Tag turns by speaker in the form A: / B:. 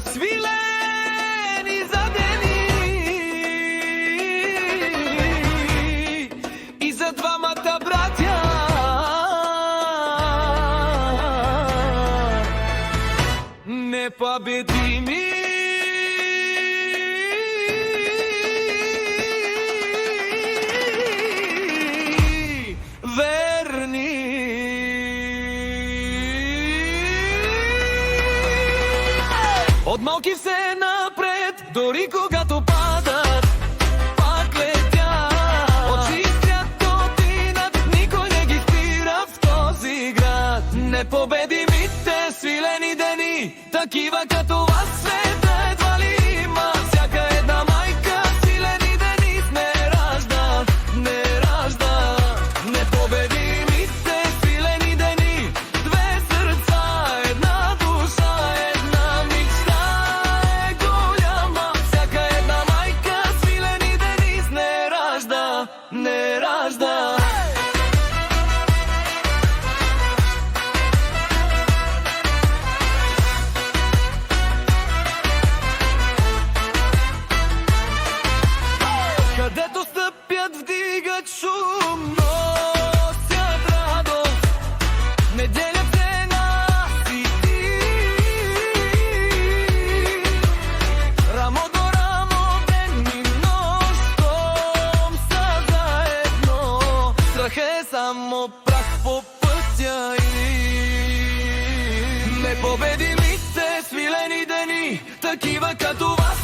A: са свилени за дени и за двамата братя. Непобедими. От малки все напред, дори когато падат, пак летят. Очи изтрят, отинат, никой не ги спира в този град. Непобедимите свилени дни, такива като вас света едва ли има. Всяка една майка свилени дни не ражда, не ражда. Непобедимите свилени дни, две сърца, една душа, една мечта е голяма. Всяка една майка свилени дни не ражда, не ражда. Където стъпят, вдигат шум, носят радост, не делят се на сити. Рамо до рамо, ден и нощ, щом са заедно. Страх е само прах по пътя им. Непобедимите свилени дни, такива като вас